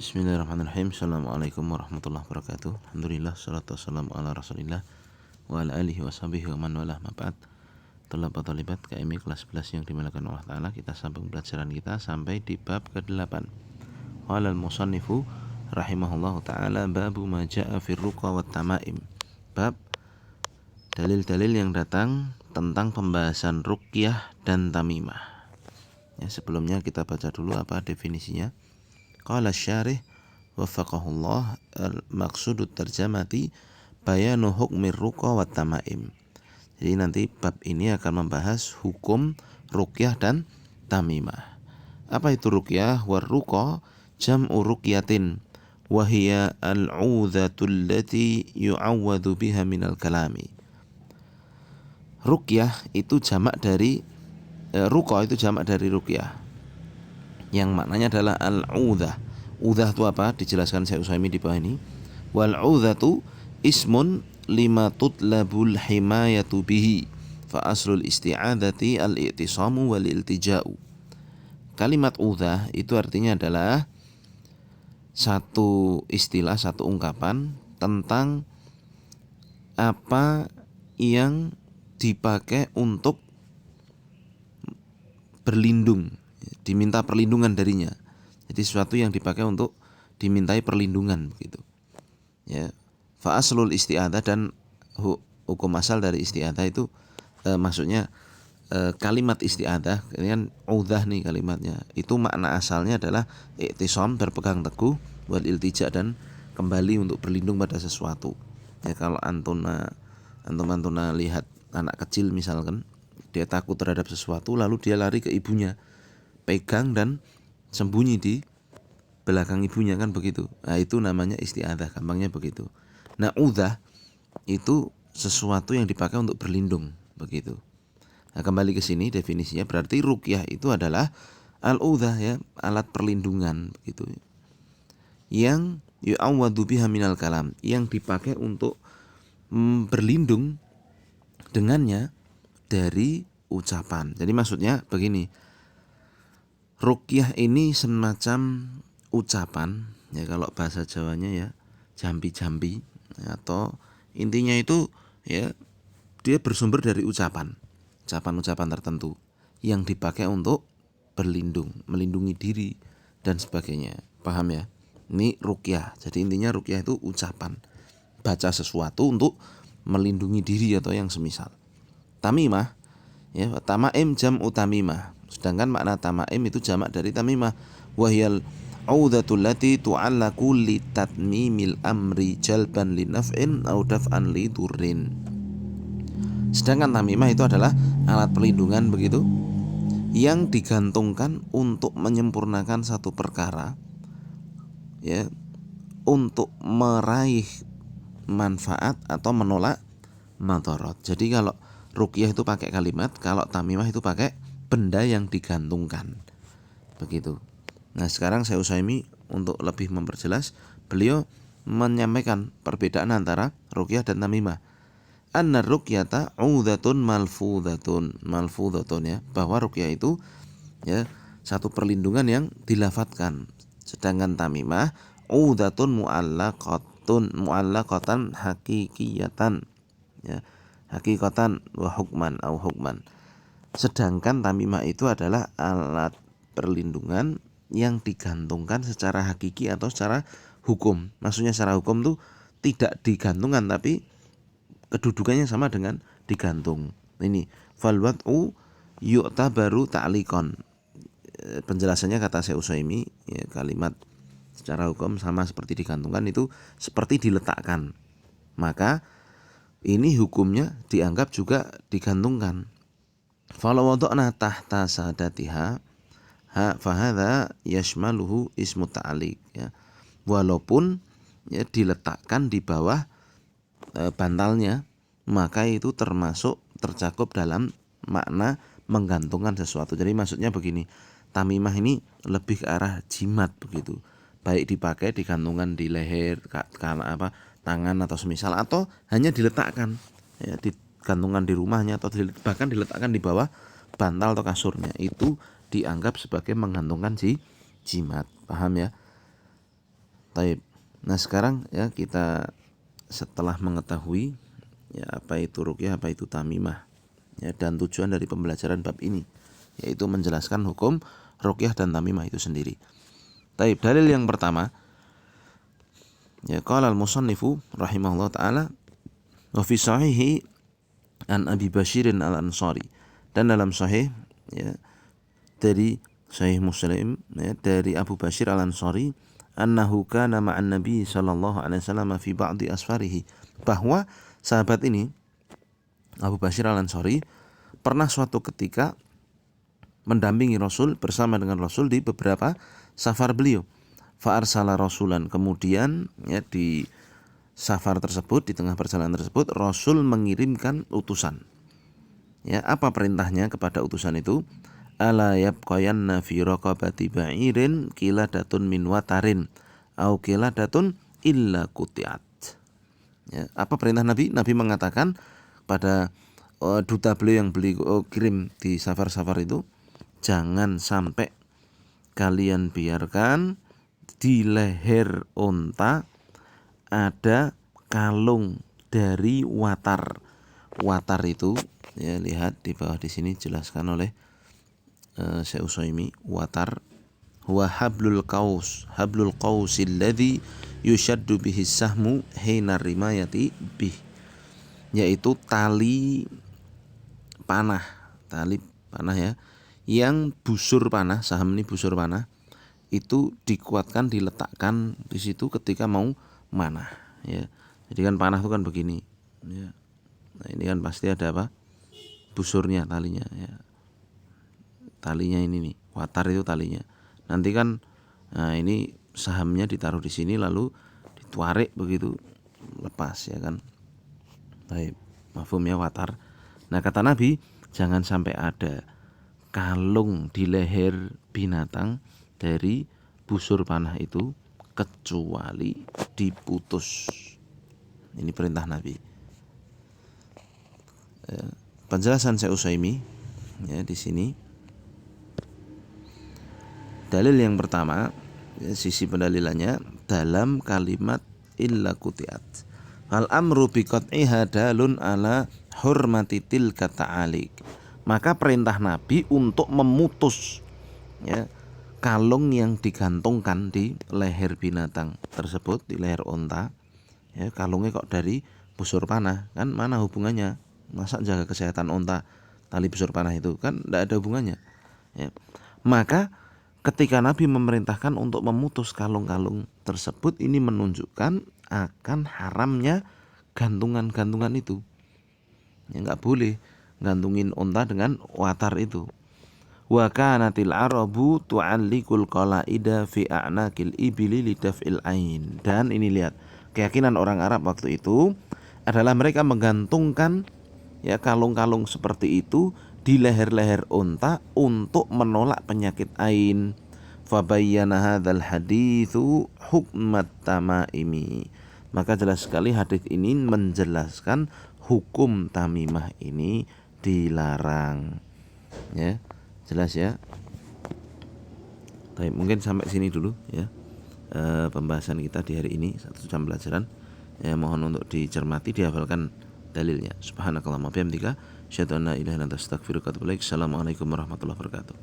Bismillahirrahmanirrahim. Assalamualaikum warahmatullahi wabarakatuh. Alhamdulillah, salatu wassalamu ala rasulillah wa ala alihi wa sahbihi wa man walah ma'ba'd. Talaba talibat KMI kelas 11 yang dimulakan Allah Ta'ala. Kita sambung pelajaran kita sampai di bab ke-8. Qala al-musannifu rahimahullahu ta'ala babu ma ja'a fir ruqa wat tamaim. Bab dalil-dalil yang datang tentang pembahasan ruqyah dan tamimah. Ya, sebelumnya kita baca dulu apa definisinya. Qala syarih waffaqahullah al-maqsudut tarjamati bayanu hukmir ruqa wat tamaim. Jadi nanti bab ini akan membahas hukum ruqyah dan tamimah. Apa itu ruqyah? War ruqa jam'u ruqyatin wa hiya al-'udhatul lati yu'awwadu biha minal kalami. Ruqyah itu jamak dari ruqa itu jamak dari ruqyah, yang maknanya adalah al-'udhah. Udhah itu apa? Dijelaskan Syekh Utsaimin di bawah ini. Wal 'udhatu ismun lima tutlabul himayatu bihi. Fa aslul isti'adzati al-i'tisamu wal iltija'u. Kalimat udhah itu artinya adalah satu istilah, satu ungkapan tentang apa yang dipakai untuk berlindung, diminta perlindungan darinya. Jadi sesuatu yang dipakai untuk dimintai perlindungan begitu. Ya. Fa aslul isti'adzah, dan hukum asal dari isti'adzah itu maksudnya kalimat isti'adzah, ini kan udhah nih kalimatnya. Itu makna asalnya adalah i'tisam, berpegang teguh, wal iltija, dan kembali untuk berlindung pada sesuatu. Ya, kalau antum lihat anak kecil misalkan, dia takut terhadap sesuatu lalu dia lari ke ibunya, pegang dan sembunyi di belakang ibunya, kan begitu. Nah, itu namanya isti'adzah, gampangnya begitu. Nah, udhah itu sesuatu yang dipakai untuk berlindung, begitu. Nah, kembali ke sini definisinya, berarti ruqyah itu adalah al-udhah, ya, alat perlindungan begitu. Yang yu'awwadu biha minal kalam, yang dipakai untuk berlindung dengannya dari ucapan. Jadi maksudnya begini, ruqyah ini semacam ucapan, ya, kalau bahasa Jawanya ya jambi-jambi, atau intinya itu ya dia bersumber dari ucapan-ucapan tertentu yang dipakai untuk berlindung, melindungi diri dan sebagainya. Paham ya? Ini ruqyah. Jadi intinya ruqyah itu ucapan, baca sesuatu untuk melindungi diri atau yang semisal. Tamimah, ya, tamaim jam'u tamimah. Sedangkan makna tamaim itu jamak dari tamimah. Wahyal 'udhatul lati tu'allaqu li tatmimil amri jalban li naf'in aw daf'an li durrin. Sedangkan tamimah itu adalah alat perlindungan begitu, yang digantungkan untuk menyempurnakan satu perkara, ya, untuk meraih manfaat atau menolak madarat. Jadi kalau ruqyah itu pakai kalimat, kalau tamimah itu pakai benda yang digantungkan, begitu. Nah, sekarang Syekh Utsaimin untuk lebih memperjelas, beliau menyampaikan perbedaan antara ruqyah dan tamimah. Anna ruqyata 'udhatun malfudhatun, ya, bahwa ruqyah itu ya satu perlindungan yang dilafadzkan. Sedangkan tamimah 'udhatun mu'allaqatan hakikiyatan, ya, hakikatan wa hukman au hukman. Sedangkan tamimah itu adalah alat perlindungan yang digantungkan secara hakiki atau secara hukum. Maksudnya secara hukum tuh tidak digantungkan, tapi kedudukannya sama dengan digantung. Ini fal wad'u yu'tabaru ta'liqan. Penjelasannya kata Syekh Utsaimin, ya, kalimat secara hukum sama seperti digantungkan, itu seperti diletakkan. Maka ini hukumnya dianggap juga digantungkan. Falau wada'na tahta sadatiha fahadha yashmaluhu ismu ta'liq, ya. Walaupun ya diletakkan di bawah bantalnya, maka itu tercakup dalam makna menggantungkan sesuatu. Jadi maksudnya begini, tamimah ini lebih ke arah jimat begitu. Baik dipakai digantungkan di leher, tangan atau semisal, atau hanya diletakkan, ya, digantungkan di rumahnya, atau bahkan diletakkan di bawah bantal atau kasurnya, itu dianggap sebagai menggantungkan jimat. Paham ya? Taib. Nah sekarang ya kita setelah mengetahui ya apa itu ruqyah, apa itu tamimah, ya, dan tujuan dari pembelajaran bab ini yaitu menjelaskan hukum ruqyah dan tamimah itu sendiri. Taib. Dalil yang pertama, ya qala al-musannifu rahimahullah taala wa fi sahihi an Abi Bashirin al-Ansari, dan dalam sahih ya dari Sahih Muslim ya, dari Abu Bashir al-Ansari annahu kana ma'an Nabi sallallahu alaihi wasallam fi ba'di asfarihi, bahwa sahabat ini Abu Bashir al-Ansari pernah suatu ketika mendampingi Rasul, bersama dengan Rasul di beberapa safar beliau. Fa arsala rasulan, kemudian ya di safar tersebut, di tengah perjalanan tersebut Rasul mengirimkan utusan. Ya, apa perintahnya kepada utusan itu? Ala yabqayanna fi raqabati ba'irin qiladatun min watarin au qiladatun illa qutiat. Ya, apa perintah Nabi? Nabi mengatakan pada duta beliau yang beliau kirim di safar-safar itu, jangan sampai kalian biarkan di leher onta ada kalung dari watar. Watar itu ya, lihat di bawah di sini jelaskan oleh Syekh Utsaimin. Watar huwa hablul qausil ladzi yushaddu bihi sahmu hina rimayati bih, yaitu tali panah ya, yang busur panah, saham ini busur panah, itu dikuatkan, diletakkan di situ ketika mau manah ya. Jadi kan panah itu kan begini ya. Nah ini kan pasti ada apa? Busurnya, talinya ya. Talinya ini nih, watar itu talinya. Nanti kan nah ini sahamnya ditaruh di sini lalu ditarik begitu, lepas ya kan. Baik, mafhumnya watar. Nah kata Nabi, jangan sampai ada kalung di leher binatang dari busur panah itu kecuali diputus. Ini perintah Nabi. Penjelasan Syekh Utsaimin ya di sini. Dalil yang pertama, ya, sisi pendalilannya dalam kalimat illa qutiat. Al amru bi qat'iha dalun ala hurmati tilka ta'alik. Maka perintah Nabi untuk memutus ya kalung yang digantungkan di leher binatang tersebut, di leher onta. Ya, kalungnya kok dari busur panah, kan mana hubungannya? Masa jaga kesehatan onta tali busur panah itu kan tidak ada hubungannya. Ya. Maka ketika Nabi memerintahkan untuk memutus kalung-kalung tersebut, ini menunjukkan akan haramnya gantungan-gantungan itu. Ya, nggak boleh gantungin onta dengan watar itu. Wa kanatil arabu tu'alliqul qalaida fi a'naqil ibili lidaf'il ain. Dan ini lihat, keyakinan orang Arab waktu itu adalah mereka menggantungkan ya kalung-kalung seperti itu di leher-leher unta untuk menolak penyakit ain. Fabayyana hadzal haditsu hukmat tamaimi. Maka jelas sekali hadis ini menjelaskan hukum tamimah ini dilarang. Ya, jelas ya. Baik, mungkin sampai sini dulu ya pembahasan kita di hari ini, 1 jam pelajaran. Ya, mohon untuk dicermati, dihafalkan dalilnya. Subhanakallahumma bihamdika asyhadu an la ilaha illa anta astaghfiruka wa atubu ilaik. Assalamualaikum warahmatullahi wabarakatuh.